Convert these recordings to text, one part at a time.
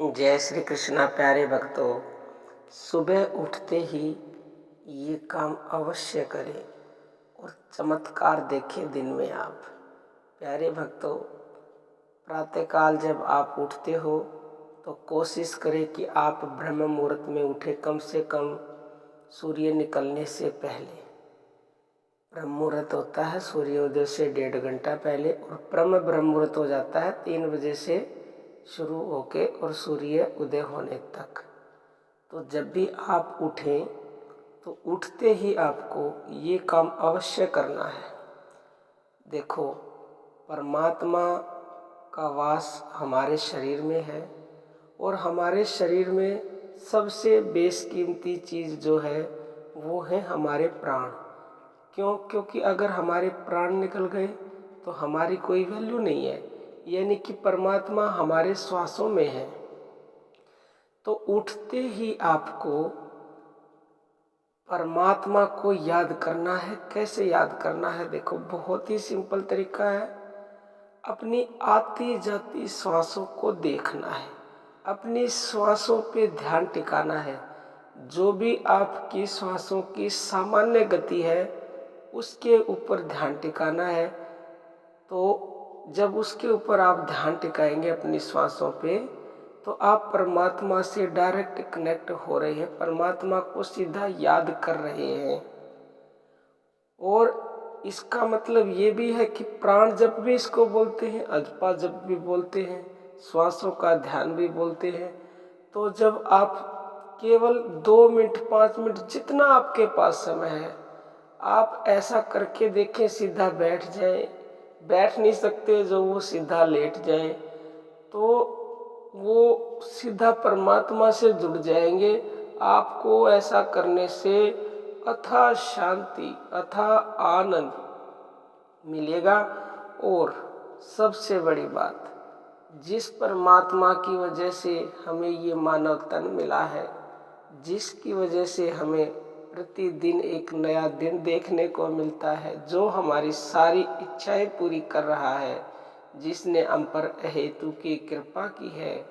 जय श्री कृष्णा। प्यारे भक्तों, सुबह उठते ही ये काम अवश्य करें और चमत्कार देखें दिन में आप। प्यारे भक्तों, प्रातःकाल जब आप उठते हो तो कोशिश करें कि आप ब्रह्म मुहूर्त में उठे, कम से कम सूर्य निकलने से पहले। ब्रह्म मुहूर्त होता है सूर्योदय से 1.5 घंटा पहले और ब्रह्म मुहूर्त हो जाता है 3 बजे से शुरू होके और सूर्य उदय होने तक। तो जब भी आप उठें तो उठते ही आपको ये काम अवश्य करना है। देखो, परमात्मा का वास हमारे शरीर में है और हमारे शरीर में सबसे बेशकीमती चीज़ जो है वो है हमारे प्राण। क्यों? क्योंकि अगर हमारे प्राण निकल गए तो हमारी कोई वैल्यू नहीं है, यानी कि परमात्मा हमारे श्वासों में है। तो उठते ही आपको परमात्मा को याद करना है। कैसे याद करना है? देखो, बहुत ही सिंपल तरीका है। अपनी आती जाती श्वासों को देखना है, अपनी श्वासों पे ध्यान टिकाना है। जो भी आपकी श्वासों की सामान्य गति है उसके ऊपर ध्यान टिकाना है। तो जब उसके ऊपर आप ध्यान टिकाएंगे अपनी श्वासों पे, तो आप परमात्मा से डायरेक्ट कनेक्ट हो रहे हैं, परमात्मा को सीधा याद कर रहे हैं। और इसका मतलब ये भी है कि प्राण जप भी इसको बोलते हैं, अजपा जप भी बोलते हैं, श्वासों का ध्यान भी बोलते हैं। तो जब आप केवल 2 मिनट 5 मिनट जितना आपके पास समय है, आप ऐसा करके देखें। सीधा बैठ जाए, बैठ नहीं सकते जो वो सीधा लेट जाए, तो वो सीधा परमात्मा से जुड़ जाएंगे। आपको ऐसा करने से अथाह शांति, अथाह आनंद मिलेगा। और सबसे बड़ी बात, जिस परमात्मा की वजह से हमें ये मानव तन मिला है, जिसकी वजह से हमें प्रतिदिन एक नया दिन देखने को मिलता है, जो हमारी सारी इच्छाएं पूरी कर रहा है, जिसने हम पर अहेतु की कृपा की है,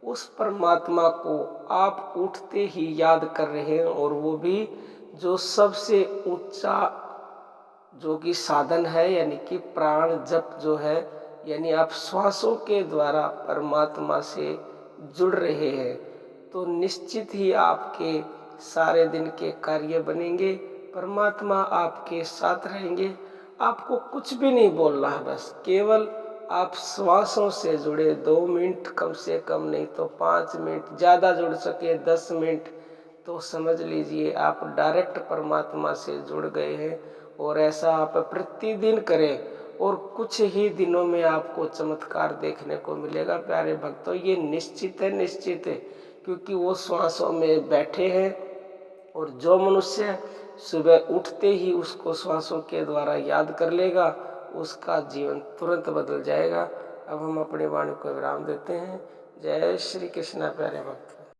उस परमात्मा को आप उठते ही याद कर रहे हैं। और वो भी जो सबसे ऊंचा जो कि साधन है, यानी कि प्राण जप जो है, यानी आप श्वासों के द्वारा परमात्मा से जुड़ रहे हैं, तो निश्चित ही आपके सारे दिन के कार्य बनेंगे। परमात्मा आपके साथ रहेंगे। आपको कुछ भी नहीं बोलना है, बस केवल आप श्वासों से जुड़े 2 मिनट, कम से कम नहीं तो 5 मिनट, ज़्यादा जुड़ सके 10 मिनट, तो समझ लीजिए आप डायरेक्ट परमात्मा से जुड़ गए हैं। और ऐसा आप प्रतिदिन करें और कुछ ही दिनों में आपको चमत्कार देखने को मिलेगा। प्यारे भक्तों, ये निश्चित है, निश्चित है, क्योंकि वो श्वासों में बैठे हैं। और जो मनुष्य सुबह उठते ही उसको श्वासों के द्वारा याद कर लेगा, उसका जीवन तुरंत बदल जाएगा। अब हम अपनी वाणी को विराम देते हैं। जय श्री कृष्णा। प्यारे भक्त।